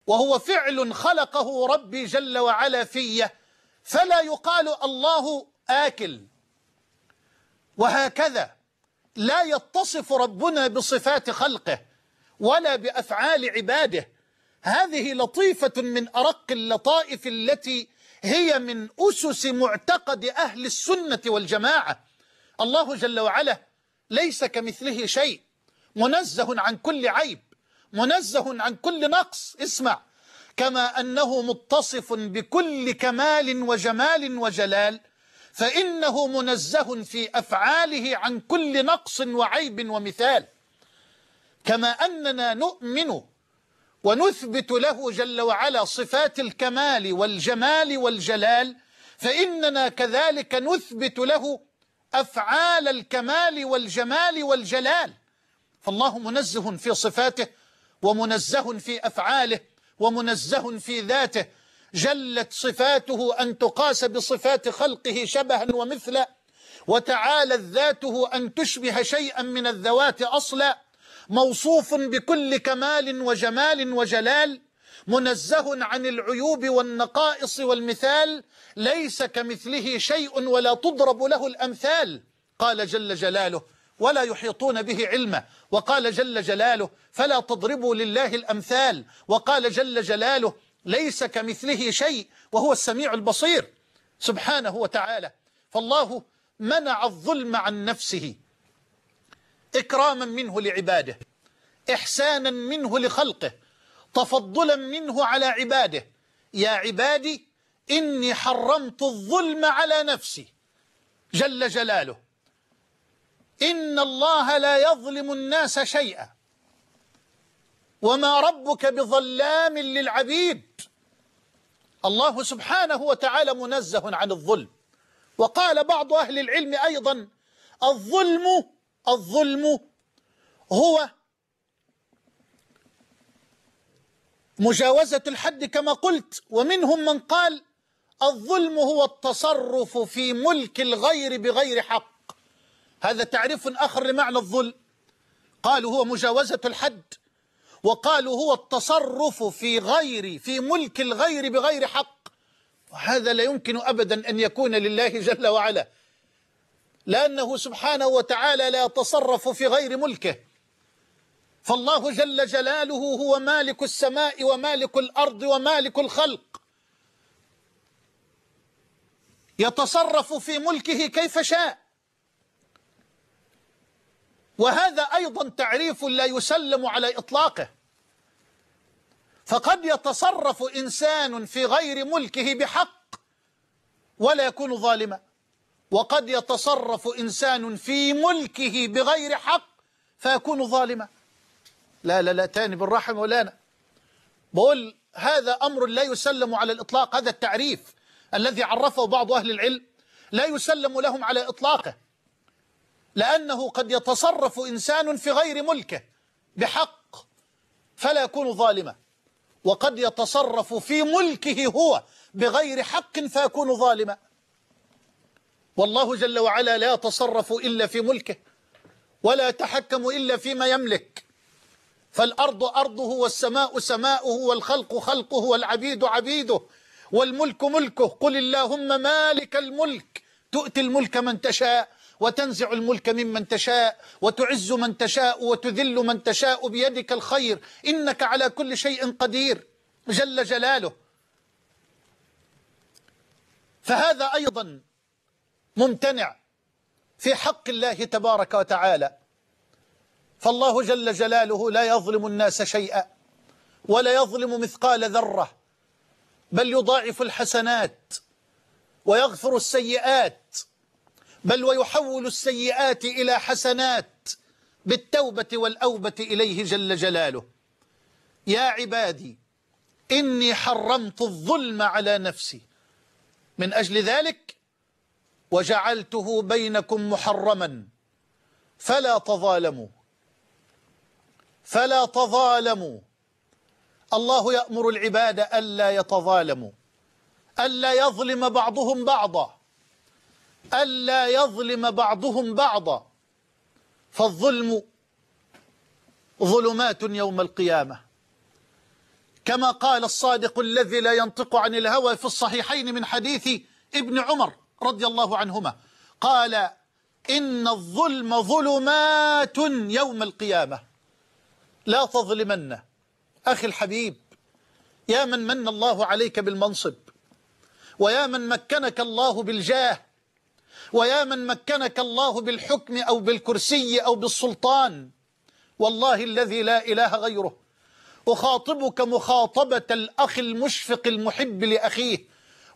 وهو فعل خلقه ربي جل وعلا في، فلا يقال الله آكل. وهكذا لا يتصف ربنا بصفات خلقه ولا بأفعال عباده. هذه لطيفة من أرق اللطائف التي هي من أسس معتقد أهل السنة والجماعة. الله جل وعلا ليس كمثله شيء، منزه عن كل عيب، منزه عن كل نقص. اسمع، كما أنه متصف بكل كمال وجمال وجلال، فإنه منزه في أفعاله عن كل نقص وعيب ومثال. كما أننا نؤمن ونثبت له جل وعلا صفات الكمال والجمال والجلال، فإننا كذلك نثبت له أفعال الكمال والجمال والجلال. فالله منزه في صفاته، ومنزه في أفعاله، ومنزه في ذاته. جلت صفاته أن تقاس بصفات خلقه شبها ومثلا، وتعالت ذاته أن تشبه شيئا من الذوات أصلا. موصوف بكل كمال وجمال وجلال، منزه عن العيوب والنقائص والمثال، ليس كمثله شيء ولا تضرب له الأمثال. قال جل جلاله: ولا يحيطون به علما. وقال جل جلاله: فلا تضربوا لله الأمثال. وقال جل جلاله: ليس كمثله شيء وهو السميع البصير سبحانه وتعالى. فالله منع الظلم عن نفسه إكراما منه لعباده، إحسانا منه لخلقه، تفضلا منه على عباده. يا عبادي إني حرمت الظلم على نفسي جل جلاله. إن الله لا يظلم الناس شيئا وما ربك بظلام للعبيد. الله سبحانه وتعالى منزه عن الظلم. وقال بعض أهل العلم أيضا: الظلم هو مجاوزة الحد كما قلت. ومنهم من قال: الظلم هو التصرف في ملك الغير بغير حق. هذا تعريف آخر لمعنى الظلم. قالوا هو مجاوزة الحد، وقالوا هو التصرف في ملك الغير بغير حق. وهذا لا يمكن أبدا أن يكون لله جل وعلا، لأنه سبحانه وتعالى لا يتصرف في غير ملكه. فالله جل جلاله هو مالك السماء ومالك الأرض ومالك الخلق، يتصرف في ملكه كيف شاء. وهذا أيضا تعريف لا يسلم على إطلاقه. فقد يتصرف إنسان في غير ملكه بحق ولا يكون ظالما، وقد يتصرف إنسان في ملكه بغير حق فيكون ظالما. لا تاني بالراحة مولانا، بقول هذا أمر لا يسلم على الإطلاق. هذا التعريف الذي عرفه بعض أهل العلم لا يسلم لهم على إطلاقه، لأنه قد يتصرف إنسان في غير ملكه بحق فلا يكون ظالما، وقد يتصرف في ملكه هو بغير حق فيكون ظالما. والله جل وعلا لا يتصرف إلا في ملكه، ولا يتحكم إلا فيما يملك. فالأرض أرضه، والسماء سماؤه، والخلق خلقه، والعبيد عبيده، والملك ملكه. قل اللهم مالك الملك تؤتي الملك من تشاء، وتنزع الملك ممن تشاء، وتعز من تشاء، وتذل من تشاء، بيدك الخير إنك على كل شيء قدير جل جلاله. فهذا أيضا ممتنع في حق الله تبارك وتعالى. فالله جل جلاله لا يظلم الناس شيئا ولا يظلم مثقال ذرة، بل يضاعف الحسنات ويغفر السيئات، بل ويحول السيئات إلى حسنات بالتوبة والأوبة إليه جل جلاله. يا عبادي إني حرمت الظلم على نفسي، من أجل ذلك وجعلته بينكم محرما فلا تظالموا. فلا تظالموا. الله يأمر العباد ألا يتظالموا، ألا يظلم بعضهم بعضا، ألا يظلم بعضهم بعضا. فالظلم ظلمات يوم القيامة، كما قال الصادق الذي لا ينطق عن الهوى في الصحيحين من حديث ابن عمر رضي الله عنهما قال: إن الظلم ظلمات يوم القيامة لا تظلمن. أخي الحبيب، يا من من الله عليك بالمنصب، ويا من مكنك الله بالجاه، ويا من مكنك الله بالحكم أو بالكرسي أو بالسلطان، والله الذي لا إله غيره أخاطبك مخاطبة الأخ المشفق المحب لأخيه.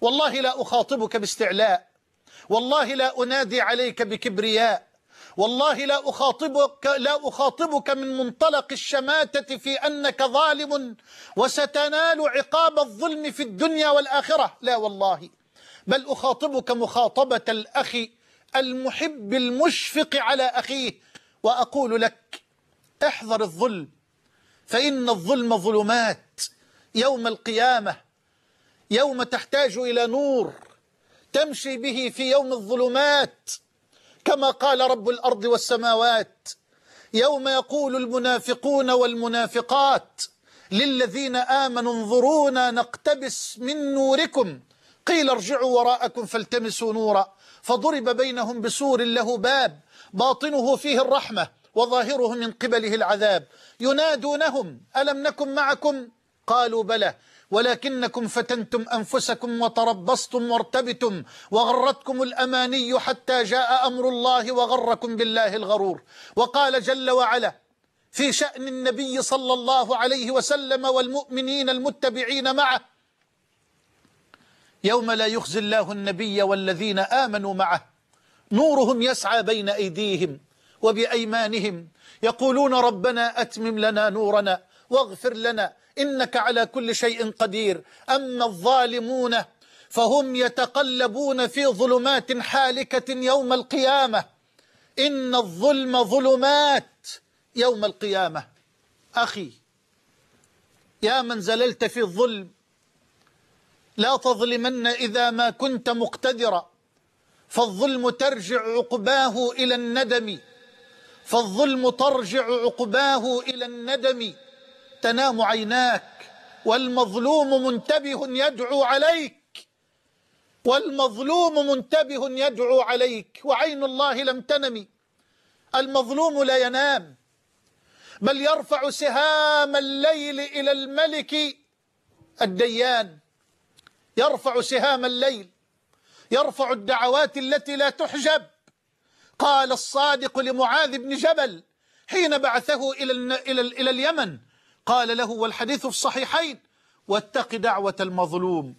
والله لا أخاطبك باستعلاء، والله لا أنادي عليك بكبرياء، والله لا أخاطبك من منطلق الشماتة في أنك ظالم وستنال عقاب الظلم في الدنيا والآخرة، لا والله، بل أخاطبك مخاطبة الأخ المحب المشفق على أخيه، وأقول لك: احذر الظلم، فإن الظلم ظلمات يوم القيامة، يوم تحتاج إلى نور تمشي به في يوم الظلمات، كما قال رب الأرض والسماوات: يوم يقول المنافقون والمنافقات للذين آمنوا انظرونا نقتبس من نوركم قيل ارجعوا وراءكم فالتمسوا نورا فضرب بينهم بسور له باب باطنه فيه الرحمة وظاهره من قبله العذاب ينادونهم ألم نكن معكم قالوا بلى ولكنكم فتنتم أنفسكم وتربصتم وارتبتم وغرتكم الأماني حتى جاء أمر الله وغركم بالله الغرور. وقال جل وعلا في شأن النبي صلى الله عليه وسلم والمؤمنين المتبعين معه: يوم لا يخزي الله النبي والذين آمنوا معه نورهم يسعى بين أيديهم وبأيمانهم يقولون ربنا أتمم لنا نورنا واغفر لنا إنك على كل شيء قدير. أما الظالمون فهم يتقلبون في ظلمات حالكة يوم القيامة. إن الظلم ظلمات يوم القيامة. أخي، يا من زللت في الظلم، لا تظلمن إذا ما كنت مقتدرا، فالظلم ترجع عقباه إلى الندم، فالظلم ترجع عقباه إلى الندم. تنام عيناك والمظلوم منتبه يدعو عليك، والمظلوم منتبه يدعو عليك، وعين الله لم تنم. المظلوم لا ينام، بل يرفع سهام الليل إلى الملك الديان، يرفع سهام الليل، يرفع الدعوات التي لا تحجب. قال الصادق لمعاذ بن جبل حين بعثه إلى اليمن، قال له والحديث في الصحيحين: واتق دعوة المظلوم،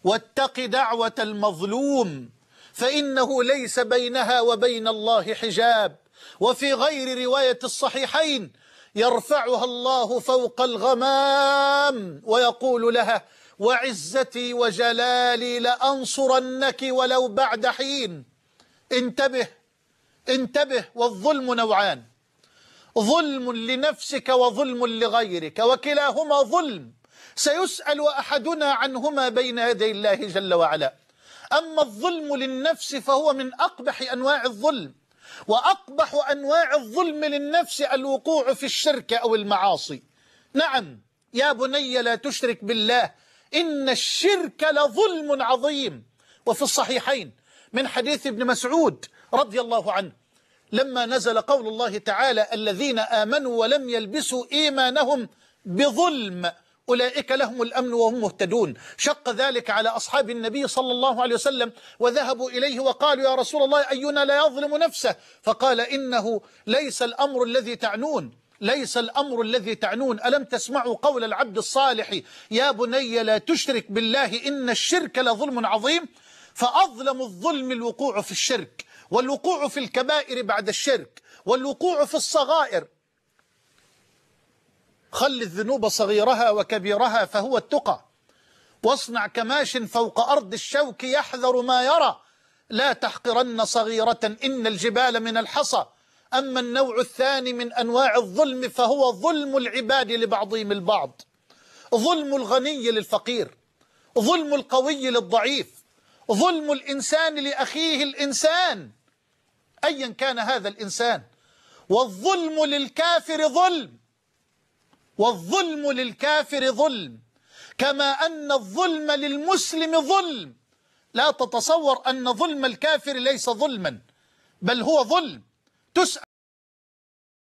واتق دعوة المظلوم فإنه ليس بينها وبين الله حجاب. وفي غير رواية الصحيحين: يرفعها الله فوق الغمام ويقول لها: وعزتي وجلالي لأنصرنك ولو بعد حين. انتبه انتبه. والظلم نوعان: ظلم لنفسك وظلم لغيرك، وكلاهما ظلم سيسأل أحدنا عنهما بين يدي الله جل وعلا. أما الظلم للنفس فهو من أقبح أنواع الظلم، وأقبح أنواع الظلم للنفس الوقوع في الشرك أو المعاصي. نعم يا بني لا تشرك بالله إن الشرك لظلم عظيم. وفي الصحيحين من حديث ابن مسعود رضي الله عنه لما نزل قول الله تعالى: الذين آمنوا ولم يلبسوا إيمانهم بظلم أولئك لهم الأمن وهم مهتدون، شق ذلك على أصحاب النبي صلى الله عليه وسلم وذهبوا إليه وقالوا: يا رسول الله أينا لا يظلم نفسه؟ فقال: إنه ليس الأمر الذي تعنون، ليس الأمر الذي تعنون. ألم تسمعوا قول العبد الصالح: يا بني لا تشرك بالله إن الشرك لظلم عظيم؟ فأظلم الظلم الوقوع في الشرك، والوقوع في الكبائر بعد الشرك، والوقوع في الصغائر. خل الذنوب صغيرها وكبيرها فهو التقى، واصنع كماش فوق أرض الشوك يحذر ما يرى، لا تحقرن صغيرة إن الجبال من الحصى. أما النوع الثاني من أنواع الظلم فهو ظلم العباد لبعضهم البعض، ظلم الغني للفقير، ظلم القوي للضعيف، ظلم الإنسان لأخيه الإنسان أيا كان هذا الإنسان. والظلم للكافر ظلم، والظلم للكافر ظلم، كما أن الظلم للمسلم ظلم. لا تتصور أن ظلم الكافر ليس ظلما، بل هو ظلم. تسأل